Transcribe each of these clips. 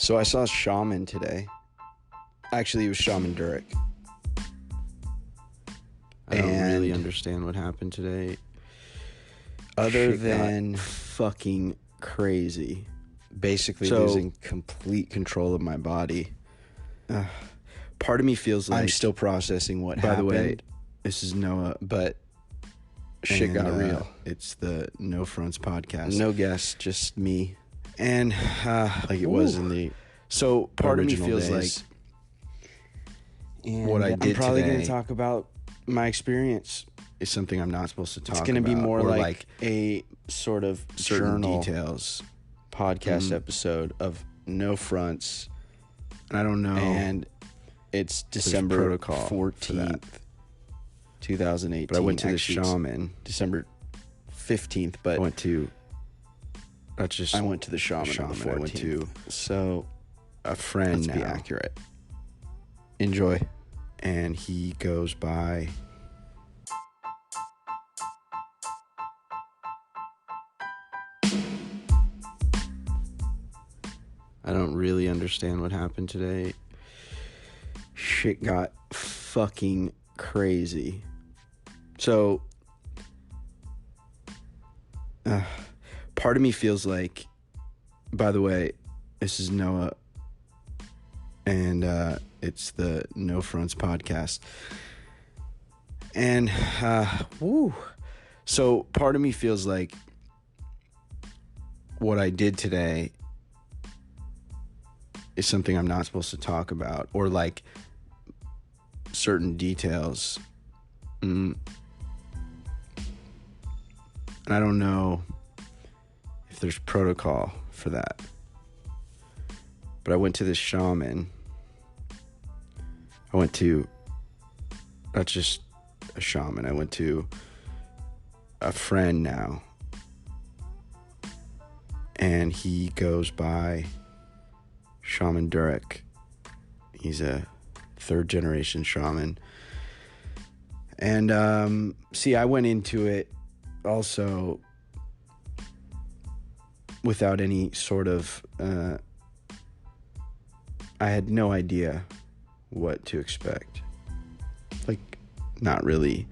So I saw Shaman today. Actually, it was Shaman Durek. I don't really understand what happened today. Other Shit than got fucking crazy. basically So- losing complete control of my body. Part of me feels like, I'm still processing what by happened. the way, this is Noah, but shit got and, real. It's the No Fronts podcast. No guests, just me. And Like it was in the so part of me original feels days. like what I I'm did probably today going to talk about my experience. is something I'm not supposed to talk It's about. going to be more or like a sort of certain journal details. podcast episode of No Fronts, And I don't know. and it's December protocol for that. 14th, 2018. But I went to the Actually, it's Shaman. December 15th, but I went to the Shaman on the 14th. I went to So a friend let's now. be accurate. Enjoy. And he goes by I don't really understand what happened today. Shit got fucking crazy. So, part of me feels like, by the way, this is Noah, and it's the No Fronts podcast. And, so part of me feels like what I did today is something I'm not supposed to talk about, or like certain details. And I don't know if there's protocol for that. But I went to this Shaman. I went to, not just a shaman, I went to a friend now. And he goes by Shaman Durek. He's a third generation shaman. And I went into it also without any sort of I had no idea what to expect. Like, not really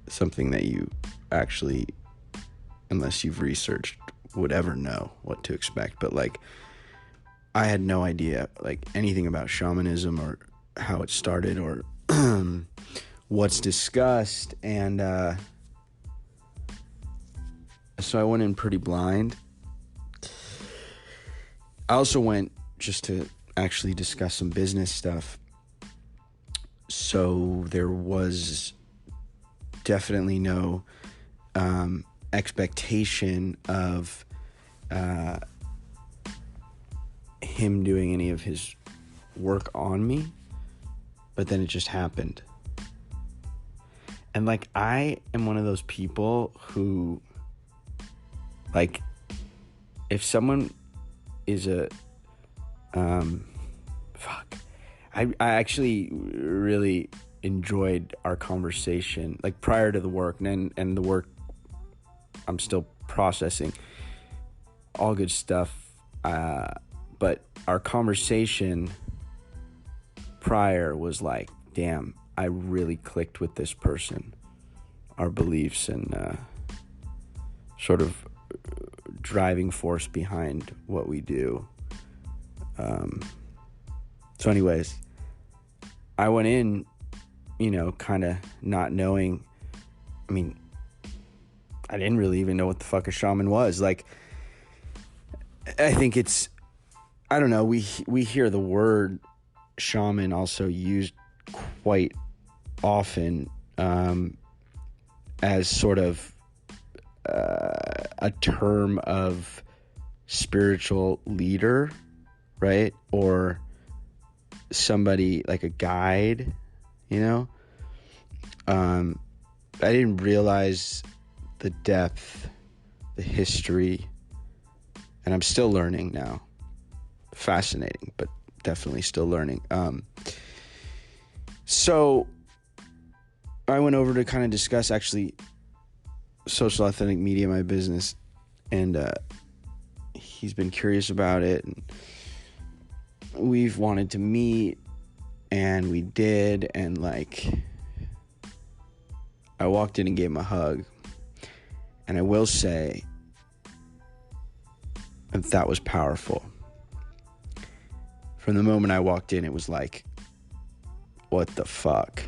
something that you actually, unless you've researched, would ever know what to expect. But like, I had no idea like anything about shamanism or how it started or what's discussed. And so I went in pretty blind. I also went just to actually discuss some business stuff. So there was definitely no expectation of him doing any of his work on me, but then it just happened. And like, I am one of those people who, like, if someone is I actually really enjoyed our conversation, like prior to the work, and the work I'm still processing, all good stuff, but our conversation prior was like, damn, I really clicked with this person, our beliefs and sort of driving force behind what we do. So anyways, I went in, kind of not knowing. I mean, I didn't really even know what the fuck a shaman was. Like, I think it's, I don't know, we hear the word shaman also used quite often as sort of a term of spiritual leader, right? Or somebody like a guide, I didn't realize the depth, the history, and I'm still learning now. Fascinating, but definitely still learning. So I went over to kind of discuss actually Social Authentic Media, my business, and he's been curious about it, and we've wanted to meet, and we did, and like I walked in and gave him a hug, and I will say that was powerful. From the moment I walked in, it was like, what the fuck?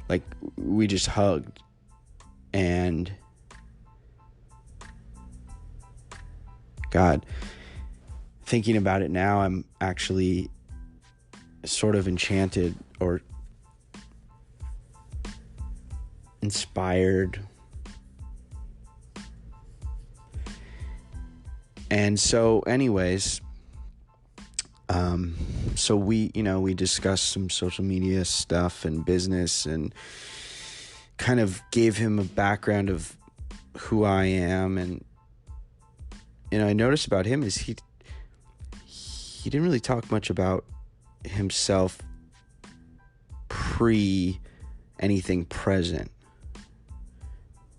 Like, we just hugged, and God, thinking about it now, I'm actually sort of enchanted or inspired. And so anyways, so we discussed some social media stuff and business, and kind of gave him a background of who I am. And I noticed about him is he didn't really talk much about himself pre anything present.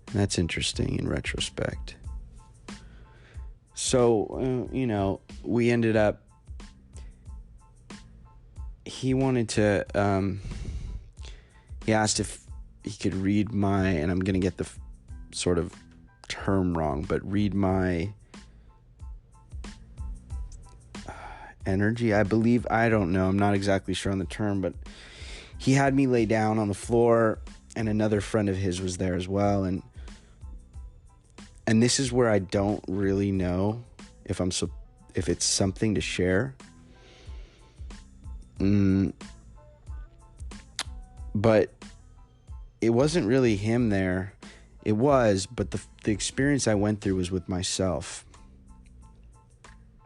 And that's interesting in retrospect. So, we ended up, he wanted to, he asked if he could read my, and I'm going to get the sort of term wrong, but read my energy, I believe. I don't know. I'm not exactly sure on the term, but he had me lay down on the floor, and another friend of his was there as well. And this is where I don't really know if it's something to share. But it wasn't really him there. It was, but the experience I went through was with myself.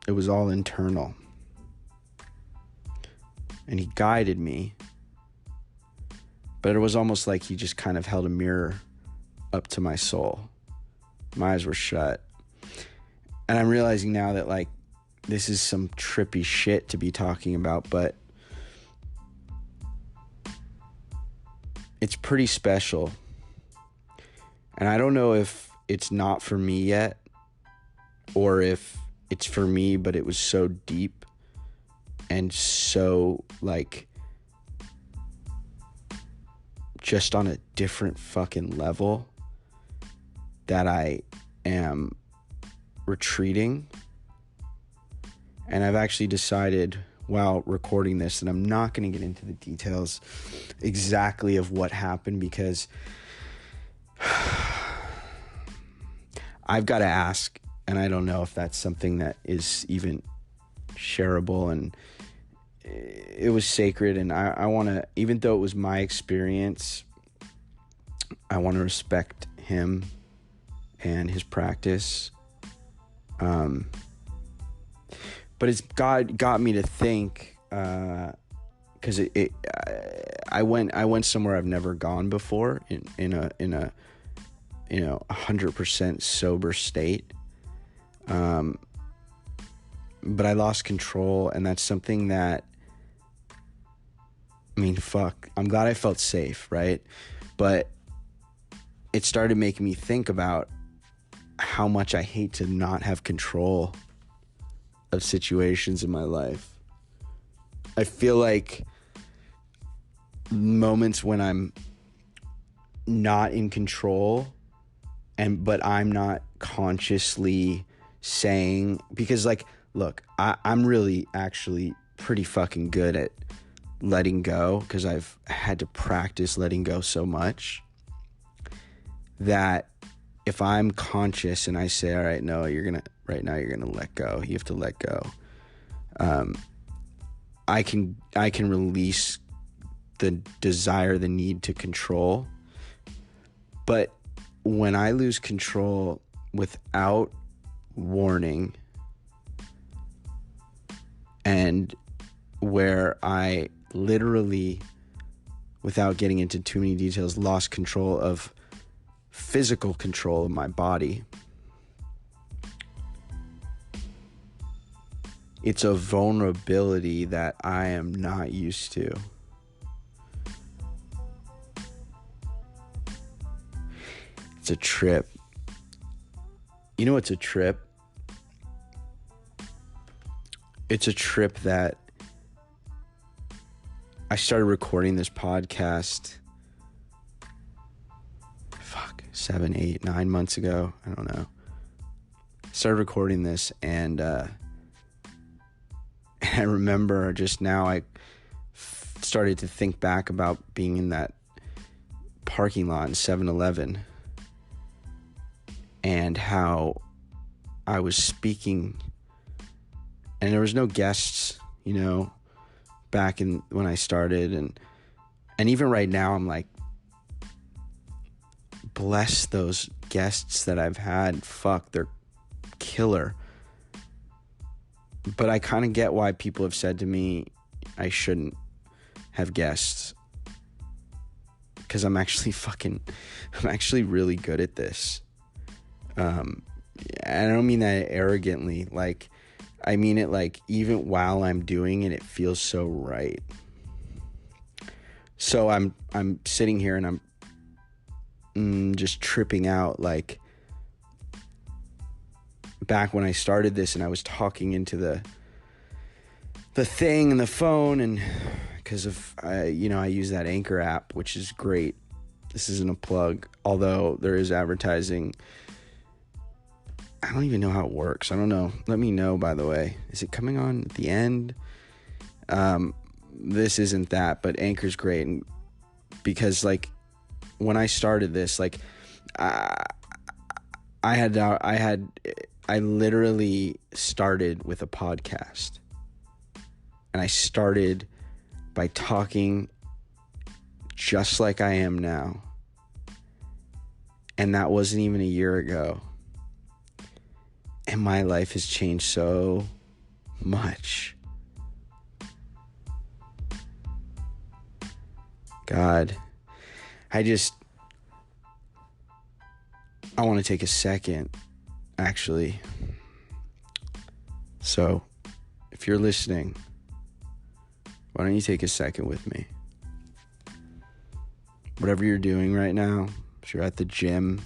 It was all internal. And he guided me. But it was almost like he just kind of held a mirror up to my soul. My eyes were shut. And I'm realizing now that, like, this is some trippy shit to be talking about, but it's pretty special. And I don't know if it's not for me yet, or if it's for me, but it was so deep and so, like, just on a different fucking level that I am retreating. And I've actually decided while recording this that I'm not going to get into the details exactly of what happened, because I've got to ask, and I don't know if that's something that is even shareable, and it was sacred, and I want to, even though it was my experience, I want to respect him and his practice. But it's got me to think, because I went somewhere I've never gone before in a 100% sober state. But I lost control, and that's something that, I mean, fuck, I'm glad I felt safe, right? But it started making me think about how much I hate to not have control of situations in my life. I feel like moments when I'm not in control, but I'm not consciously saying, because, like, look, I'm really actually pretty fucking good at letting go, because I've had to practice letting go so much that if I'm conscious and I say, all right, no, right now you're gonna let go, you have to let go, I can release the desire, the need to control. But when I lose control without warning, and where I literally, without getting into too many details, lost control of physical control of my body, it's a vulnerability that I am not used to. It's a trip. You know what's a trip? It's a trip that I started recording this podcast 7, 8, 9 months ago. I don't know. Started recording this, and I remember just now I started to think back about being in that parking lot in 7-Eleven and how I was speaking, and there was no guests, back in when I started, and even right now I'm like, bless those guests that I've had. Fuck, they're killer. But I kind of get why people have said to me I shouldn't have guests, because I'm actually really good at this. I don't mean that arrogantly. Like, I mean it like, even while I'm doing it, it feels so right. So I'm sitting here and I'm just tripping out, like, back when I started this and I was talking into the thing and the phone, and because of I use that Anchor app, which is great. This isn't a plug, although there is advertising. I don't even know how it works. I don't know. Let me know, by the way. Is it coming on at the end? This isn't that, but Anchor's great, and because, like, when I started this, like, I literally started with a podcast, and I started by talking just like I am now, and that wasn't even a year ago, and my life has changed so much. God, I want to take a second, actually. So, if you're listening, why don't you take a second with me? Whatever you're doing right now, if you're at the gym,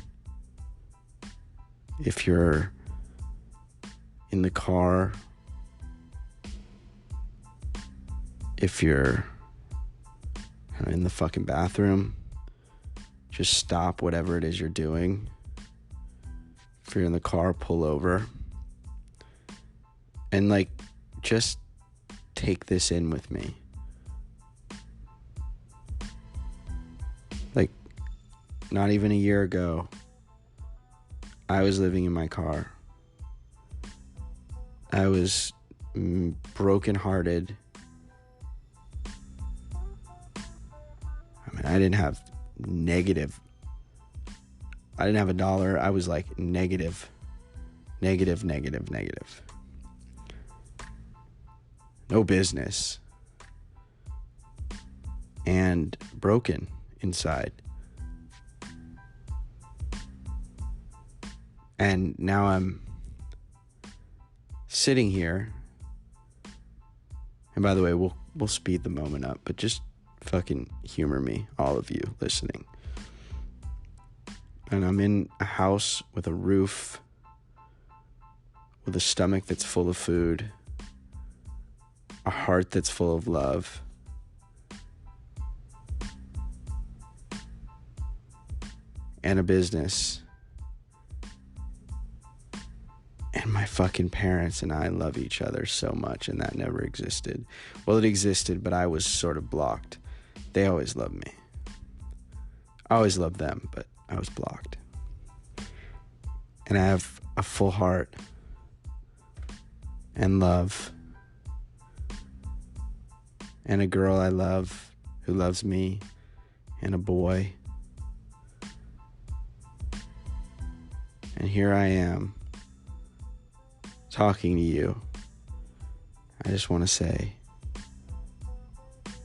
if you're in the car, if you're in the fucking bathroom, just stop whatever it is you're doing. If you're in the car, pull over. And, like, just take this in with me. Like, not even a year ago, I was living in my car. I was brokenhearted. I mean, I didn't have a dollar. I was like negative. No business. And broken inside. And now I'm sitting here. And by the way, we'll speed the moment up, but just fucking humor me, all of you listening. And I'm in a house with a roof, with a stomach that's full of food, a heart that's full of love, and a business. And my fucking parents and I love each other so much, and that never existed. Well, it existed, but I was sort of blocked. They always loved me. I always loved them, but I was blocked. And I have a full heart and love, and a girl I love who loves me, and a boy. And here I am, talking to you. I just want to say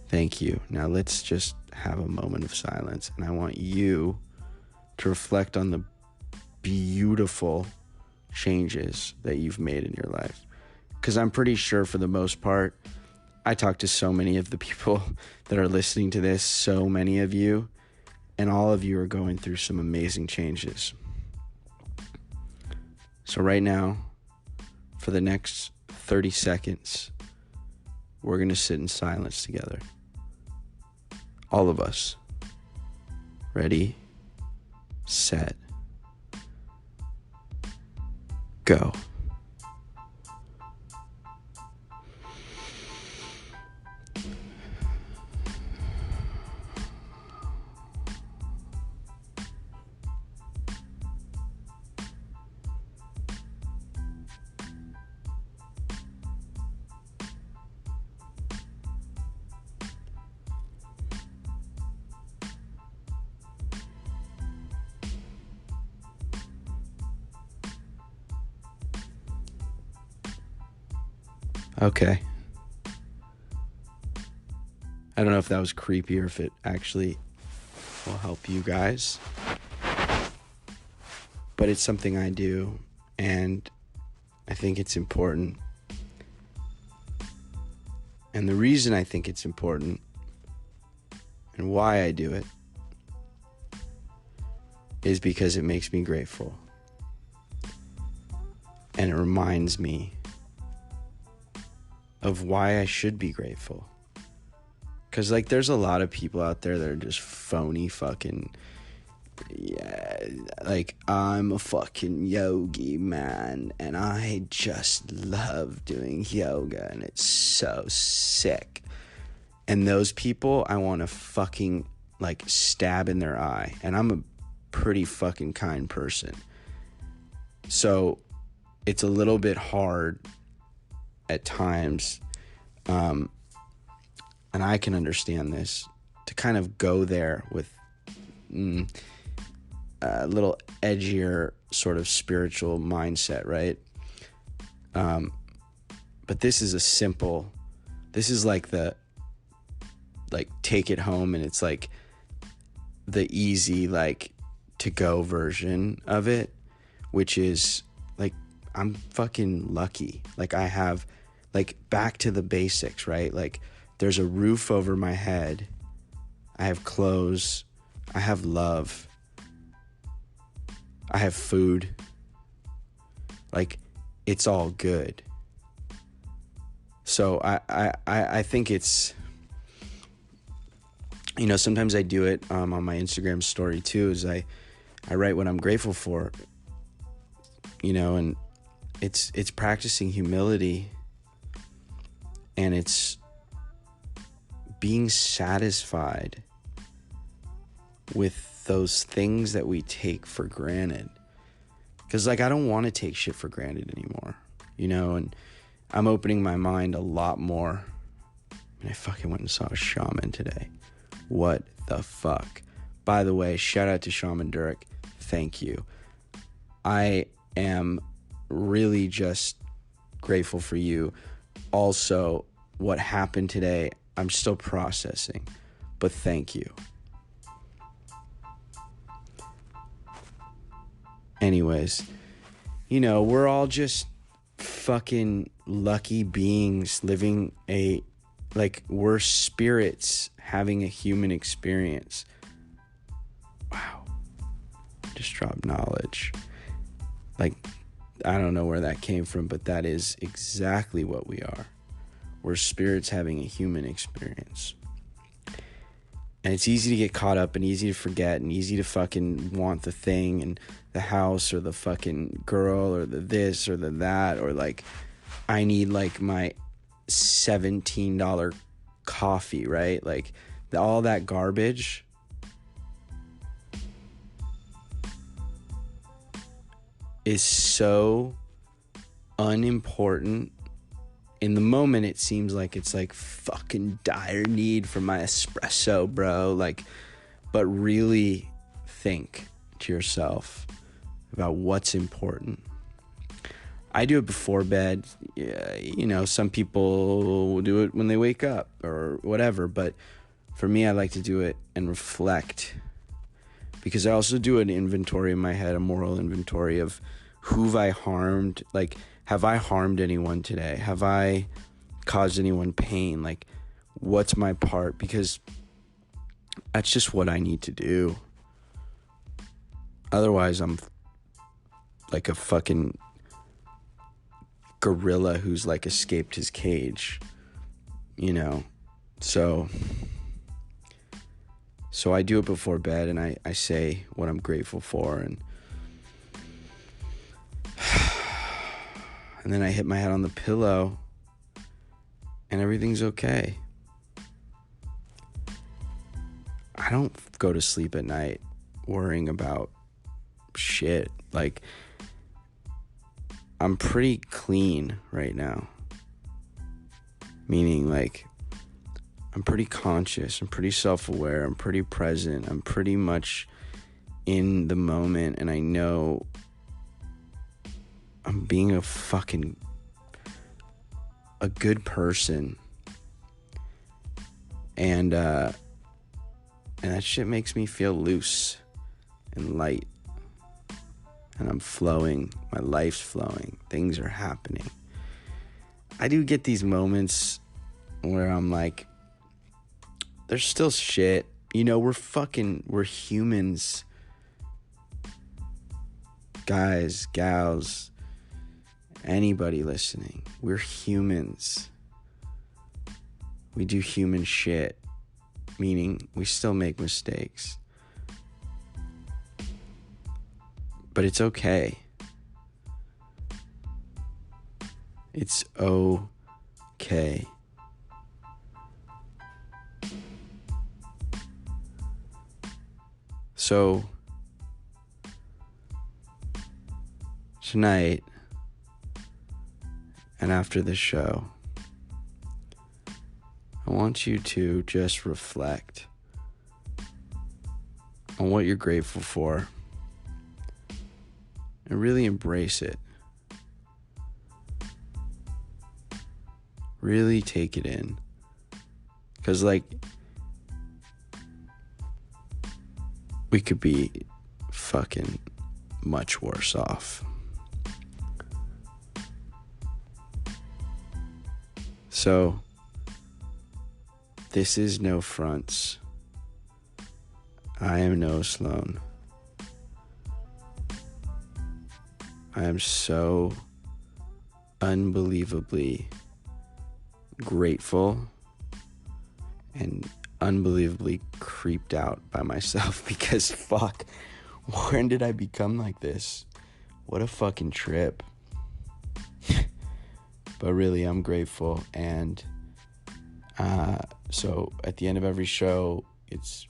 thank you. Now let's just have a moment of silence, and I want you to reflect on the beautiful changes that you've made in your life. Because I'm pretty sure, for the most part, I talk to so many of the people that are listening to this, so many of you, and all of you are going through some amazing changes. So right now, for the next 30 seconds, we're going to sit in silence together. All of us. Ready, set, go. Okay. I don't know if that was creepy or if it actually will help you guys. But it's something I do, and I think it's important. And the reason I think it's important and why I do it is because it makes me grateful. And it reminds me of why I should be grateful. Because, like, there's a lot of people out there that are just phony fucking, yeah, like, I'm a fucking yogi, man, and I just love doing yoga, and it's so sick. And those people, I want to fucking, like, stab in their eye. And I'm a pretty fucking kind person. So it's a little bit hard at times, and I can understand this, to kind of go there with a little edgier sort of spiritual mindset, right? But this is this is like take it home, and it's like the easy, like, to go version of it, which is like, I'm fucking lucky. Like, I have, like, back to the basics, right? Like, there's a roof over my head. I have clothes. I have love. I have food. Like, it's all good. So I think it's, you know, sometimes I do it on my Instagram story too, is I write what I'm grateful for, you know, and it's practicing humility, and it's being satisfied with those things that we take for granted. Because, like, I don't want to take shit for granted anymore, you know, and I'm opening my mind a lot more. And I fucking went and saw a shaman today. What the fuck? By the way, shout out to Shaman Durek. Thank you. I am really just grateful for you. Also, what happened today, I'm still processing, but thank you. Anyways, you know, we're all just fucking lucky beings living we're spirits having a human experience. Wow. Just dropped knowledge. Like, I don't know where that came from, but that is exactly what we are. We're spirits having a human experience. And it's easy to get caught up and easy to forget and easy to fucking want the thing and the house or the fucking girl or the this or the that, or like, I need like my $17 coffee, right? Like, all that garbage. Is so unimportant. In the moment, it seems like it's like fucking dire need for my espresso, bro. Like, but really think to yourself about what's important. I do it before bed. Yeah, you know, some people will do it when they wake up or whatever. But for me, I like to do it and reflect, because I also do an inventory in my head, a moral inventory of who've I harmed. Like, have I harmed anyone today? Have I caused anyone pain? Like, what's my part? Because that's just what I need to do. Otherwise, I'm like a fucking gorilla who's like escaped his cage, you know? So So I do it before bed, and I say what I'm grateful for, and then I hit my head on the pillow, and everything's okay. I don't go to sleep at night worrying about shit. Like, I'm pretty clean right now. Meaning, like, I'm pretty conscious, I'm pretty self-aware, I'm pretty present, I'm pretty much in the moment, and I know I'm being a good person. And that shit makes me feel loose and light. And I'm flowing, my life's flowing, things are happening. I do get these moments where I'm like, there's still shit. You know, we're humans. Guys, gals, anybody listening. We're humans. We do human shit. Meaning, we still make mistakes. But it's okay. It's okay. So, tonight, and after this show, I want you to just reflect on what you're grateful for and really embrace it. Really take it in. Because, like, we could be fucking much worse off. So, this is No Fronts. I am Noah Sloan. I am so unbelievably grateful and unbelievably creeped out by myself because fuck, when did I become like this? What a fucking trip. But really, I'm grateful. And so at the end of every show, it's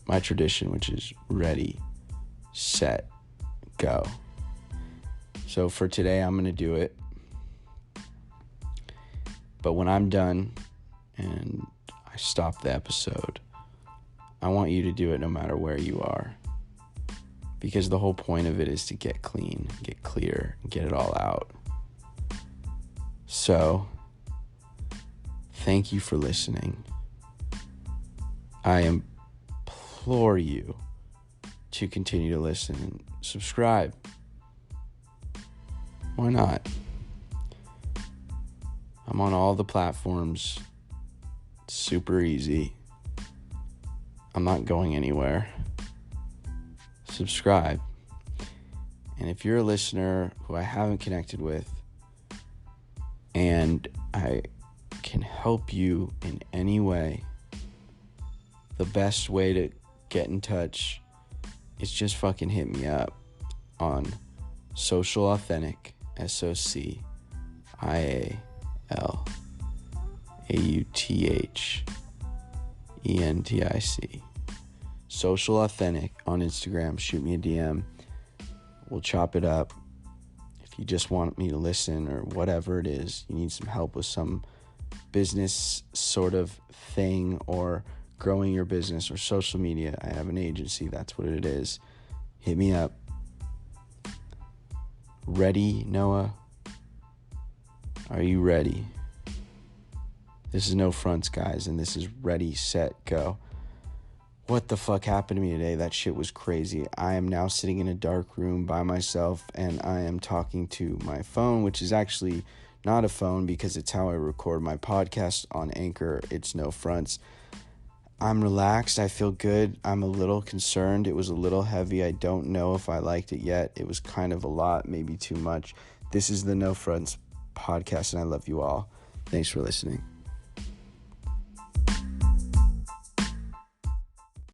my tradition, which is ready, set, go. So for today, I'm going to do it. But when I'm done and I stop the episode, I want you to do it no matter where you are. Because the whole point of it is to get clean, get clear, get it all out. So, thank you for listening. I implore you to continue to listen and subscribe. Why not? I'm on all the platforms. It's super easy. I'm not going anywhere. Subscribe. And if you're a listener who I haven't connected with and I can help you in any way, the best way to get in touch is just fucking hit me up on Social Authentic, SocialAuthentiC. Social Authentic on Instagram. Shoot me a DM. We'll chop it up. If you just want me to listen or whatever it is, you need some help with some business sort of thing or growing your business or social media, I have an agency. That's what it is. Hit me up. Ready, Noah? Are you ready? This is No Fronts, guys, and this is Ready, Set, Go. What the fuck happened to me today? That shit was crazy. I am now sitting in a dark room by myself, and I am talking to my phone, which is actually not a phone because it's how I record my podcast on Anchor. It's No Fronts. I'm relaxed. I feel good. I'm a little concerned. It was a little heavy. I don't know if I liked it yet. It was kind of a lot, maybe too much. This is the No Fronts podcast, and I love you all. Thanks for listening.